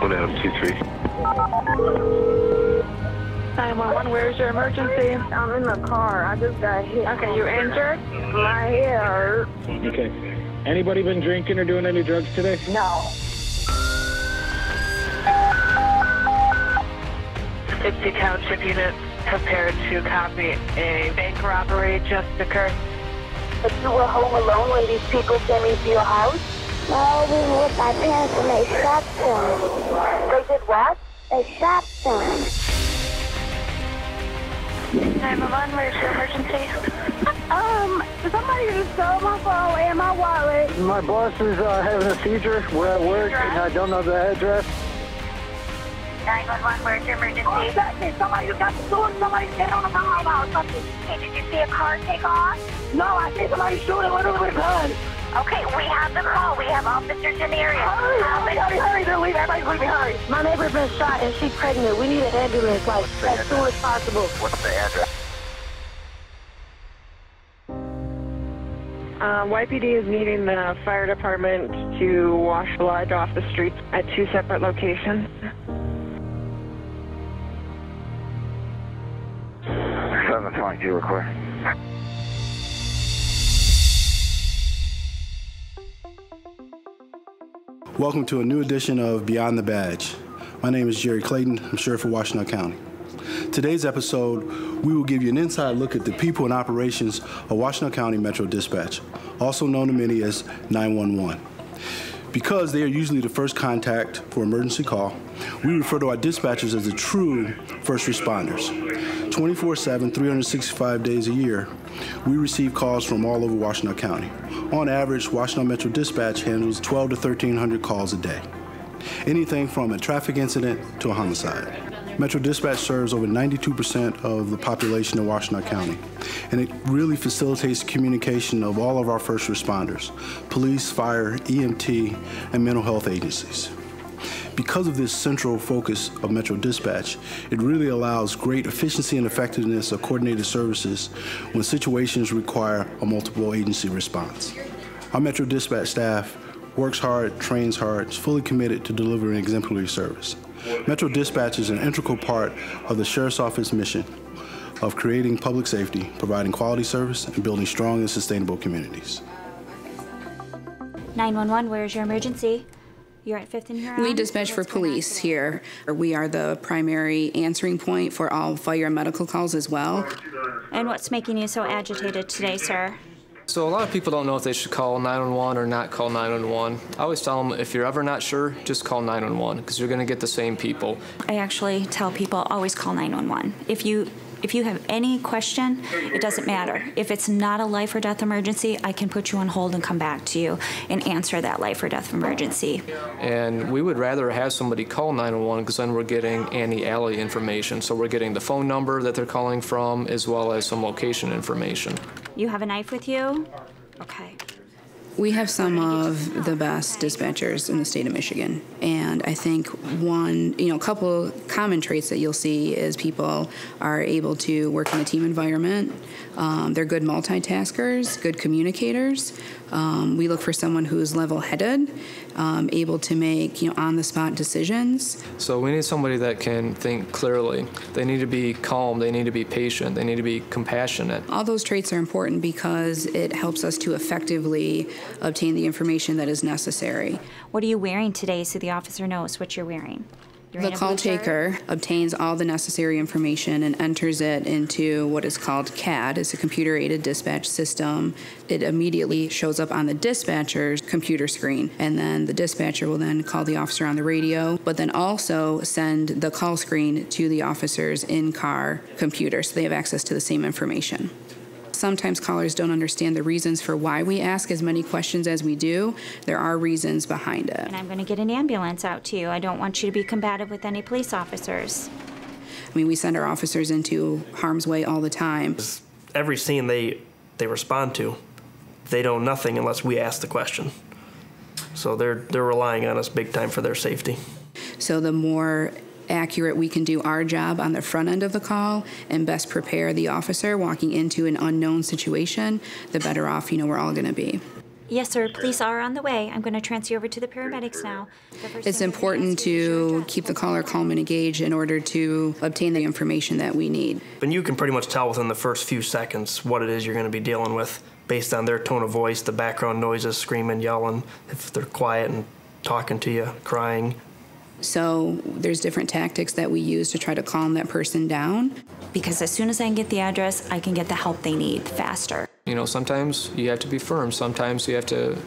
One Adam 23. 911, where's your emergency? I'm in the car. I just got hit. Okay, you injured? My hair hurt. Okay. Anybody been drinking or doing any drugs today? No. 60 Township unit prepared to copy. A bank robbery just occurred. But you were home alone when these people came into your house? No, we were with my parents and they shot them. They did what? They shot them. 911, where's your emergency? Somebody just stole my phone and my wallet. My boss is having a seizure. We're at work and I don't know the address. 911, where's your emergency? Somebody just got stolen. Somebody get on the phone about something. Hey, did you see a car take off? No, I see somebody shooting literally with a gun. Okay, we have the call. We have officers in the area. Hurry. They're leaving. Everybody's leaving. Hurry. My neighbor's been shot and she's pregnant. We need an ambulance, like, as soon as possible. What's the address? YPD is needing the fire department to wash blood off the streets at 2 separate locations. 722 request. Welcome to a new edition of Beyond the Badge. My name is Jerry Clayton. I'm Sheriff of Washtenaw County. Today's episode, we will give you an inside look at the people and operations of Washtenaw County Metro Dispatch, also known to many as 911. Because they are usually the first contact for emergency call, we refer to our dispatchers as the true first responders. 24/7, 365 days a year, we receive calls from all over Washtenaw County. On average, Washtenaw Metro Dispatch handles 1,200 to 1,300 calls a day. Anything from a traffic incident to a homicide. Metro Dispatch serves over 92% of the population of Washtenaw County, and it really facilitates the communication of all of our first responders, police, fire, EMT, and mental health agencies. Because of this central focus of Metro Dispatch, it really allows great efficiency and effectiveness of coordinated services when situations require a multiple agency response. Our Metro Dispatch staff works hard, trains hard, is fully committed to delivering exemplary service. Metro Dispatch is an integral part of the Sheriff's Office mission of creating public safety, providing quality service, and building strong and sustainable communities. 911, where's your emergency? You're at 5th and Huron? We dispatch for police here. We are the primary answering point for all fire and medical calls as well. And what's making you so agitated today, sir? So a lot of people don't know if they should call 911 or not call 911. I always tell them, if you're ever not sure, just call 911, because you're going to get the same people. I actually tell people, always call 911. If you have any question, it doesn't matter. If it's not a life or death emergency, I can put you on hold and come back to you and answer that life or death emergency. And we would rather have somebody call 911 because then we're getting anti-alley information. So we're getting the phone number that they're calling from as well as some location information. You have a knife with you? Okay. We have some of the best dispatchers in the state of Michigan, and I think a couple common traits that you'll see is people are able to work in a team environment. They're good multitaskers, good communicators. We look for someone who's level-headed, able to make on-the-spot decisions. So we need somebody that can think clearly. They need to be calm. They need to be patient. They need to be compassionate. All those traits are important because it helps us to effectively obtain the information that is necessary. What are you wearing today so the officer knows what you're wearing? The call taker obtains all the necessary information and enters it into what is called CAD. It's a computer-aided dispatch system. It immediately shows up on the dispatcher's computer screen, and then the dispatcher will then call the officer on the radio, but then also send the call screen to the officer's in-car computer, so they have access to the same information. Sometimes callers don't understand the reasons for why we ask as many questions as we do. There are reasons behind it. And I'm going to get an ambulance out to you. I don't want you to be combative with any police officers. I mean, we send our officers into harm's way all the time. Every scene they respond to, they know nothing unless we ask the question. So they're relying on us big time for their safety. So the more accurate we can do our job on the front end of the call and best prepare the officer walking into an unknown situation, the better off we're all going to be. Yes, sir. Police are on the way. I'm going to transfer you over to the paramedics now. It's important to keep the caller calm and engaged in order to obtain the information that we need. And you can pretty much tell within the first few seconds what it is you're going to be dealing with based on their tone of voice, the background noises, screaming, yelling, if they're quiet and talking to you, crying. So there's different tactics that we use to try to calm that person down. Because as soon as I can get the address, I can get the help they need faster. You know, sometimes you have to be firm. Sometimes you have to,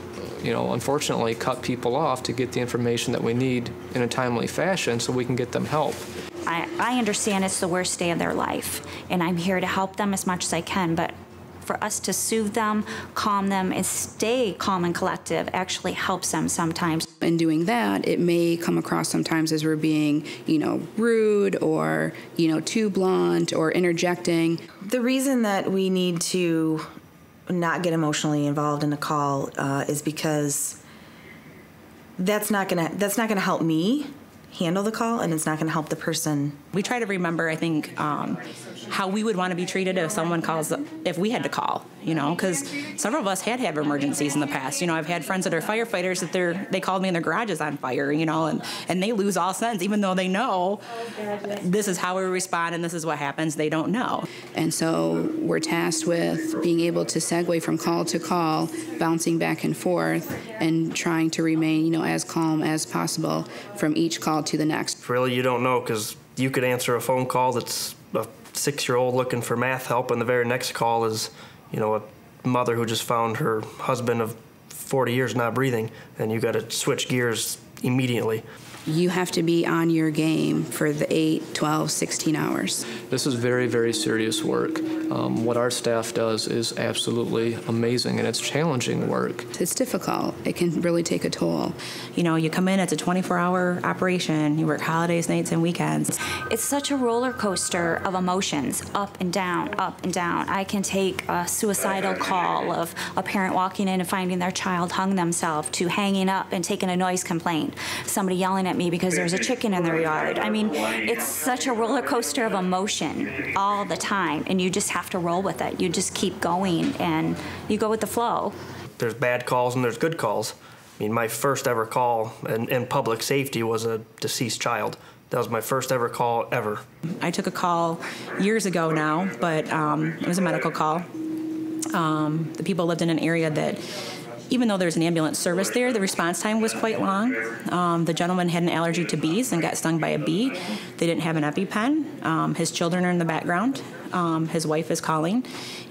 you know, unfortunately cut people off to get the information that we need in a timely fashion so we can get them help. I understand it's the worst day of their life, and I'm here to help them as much as I can, but for us to soothe them, calm them, and stay calm and collective actually helps them sometimes. In doing that, it may come across sometimes as we're being, you know, rude or, you know, too blunt or interjecting. The reason that we need to not get emotionally involved in a call is because that's not gonna help me handle the call, and it's not going to help the person. We try to remember, I think, how we would want to be treated if someone calls, if we had to call, you know, because several of us had emergencies in the past. You know, I've had friends that are firefighters that they called me and their garage is on fire, you know, and they lose all sense, even though they know this is how we respond and this is what happens. They don't know. And so we're tasked with being able to segue from call to call, bouncing back and forth, and trying to remain, you know, as calm as possible from each call to the next. Really, you don't know, because you could answer a phone call that's a 6-year-old looking for math help, and the very next call is, you know, a mother who just found her husband of 40 years not breathing, and you got to switch gears immediately. You have to be on your game for the 8, 12, 16 hours. This is very, very serious work. What our staff does is absolutely amazing, and it's challenging work. It's difficult. It can really take a toll. You know, you come in, it's a 24-hour operation. You work holidays, nights, and weekends. It's such a roller coaster of emotions, up and down, up and down. I can take a suicidal call of a parent walking in and finding their child hung themselves, to hanging up and taking a noise complaint, somebody yelling at me because there's a chicken in their yard. I mean, it's such a roller coaster of emotion all the time, and you just have to roll with it. You just keep going, and you go with the flow. There's bad calls and there's good calls. I mean, my first ever call in public safety was a deceased child. That was my first ever call ever. I took a call years ago now, but it was a medical call. The people lived in an area that, even though there's an ambulance service there, the response time was quite long. The gentleman had an allergy to bees and got stung by a bee. They didn't have an EpiPen. His children are in the background. His wife is calling,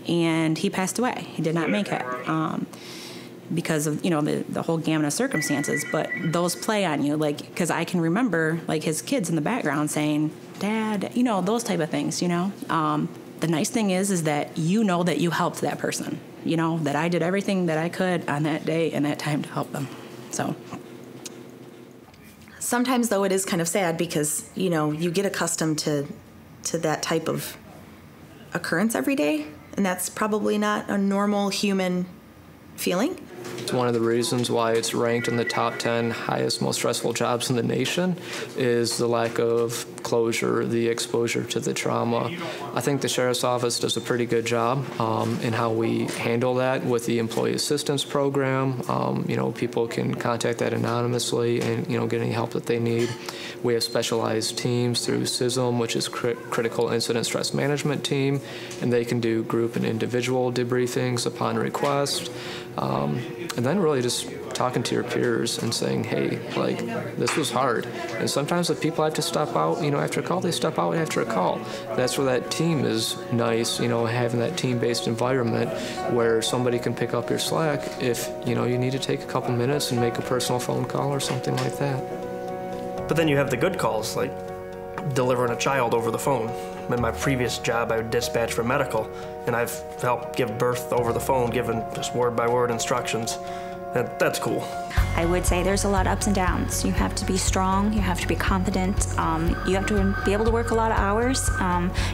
and he passed away. He did not make it because of, you know, the whole gamut of circumstances. But those play on you, like, because I can remember, like, his kids in the background saying, "Dad," you know, those type of things, you know. The nice thing is that you know that you helped that person. You know, that I did everything that I could on that day and that time to help them. So sometimes, though, it is kind of sad because, you know, you get accustomed to that type of occurrence every day, and that's probably not a normal human feeling. It's one of the reasons why it's ranked in the top 10 highest, most stressful jobs in the nation is the lack of closure, the exposure to the trauma. I think the Sheriff's Office does a pretty good job in how we handle that with the Employee Assistance Program. You know, people can contact that anonymously and, you know, get any help that they need. We have specialized teams through CISM, which is Critical Incident Stress Management Team, and they can do group and individual debriefings upon request. And then really just talking to your peers and saying, hey, like, this was hard. And sometimes if people have to step out, you know, after a call, they step out after a call. That's where that team is nice, you know, having that team-based environment where somebody can pick up your slack if, you know, you need to take a couple minutes and make a personal phone call or something like that. But then you have the good calls, like delivering a child over the phone. In my previous job, I would dispatch for medical, and I've helped give birth over the phone, given just word-by-word instructions. That's cool. I would say there's a lot of ups and downs. You have to be strong, you have to be confident, you have to be able to work a lot of hours.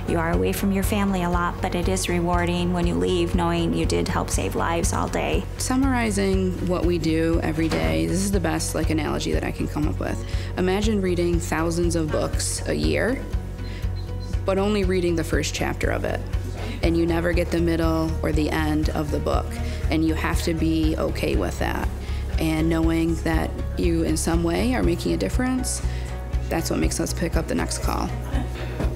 You are away from your family a lot, but it is rewarding when you leave knowing you did help save lives all day. Summarizing what we do every day, this is the best analogy that I can come up with. Imagine reading thousands of books a year, but only reading the first chapter of it, and you never get the middle or the end of the book. and you have to be okay with that. And knowing that you in some way are making a difference, that's what makes us pick up the next call.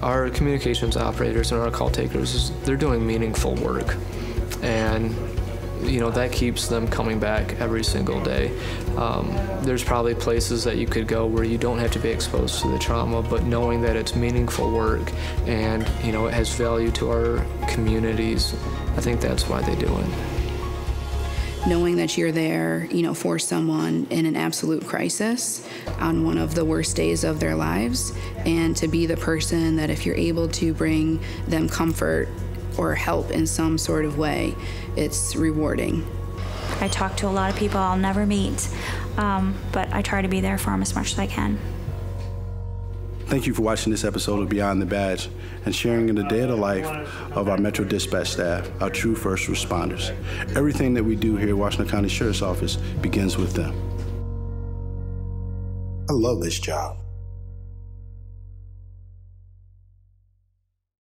Our communications operators and our call takers, they're doing meaningful work, and that keeps them coming back every single day. There's probably places that you could go where you don't have to be exposed to the trauma, but knowing that it's meaningful work and it has value to our communities, I think that's why they do it. Knowing that you're there, for someone in an absolute crisis on one of the worst days of their lives, and to be the person that if you're able to bring them comfort or help in some sort of way, it's rewarding. I talk to a lot of people I'll never meet, but I try to be there for them as much as I can. Thank you for watching this episode of Beyond the Badge and sharing in the day of the life of our Metro Dispatch staff, our true first responders. Everything that we do here at Washtenaw County Sheriff's Office begins with them. I love this job.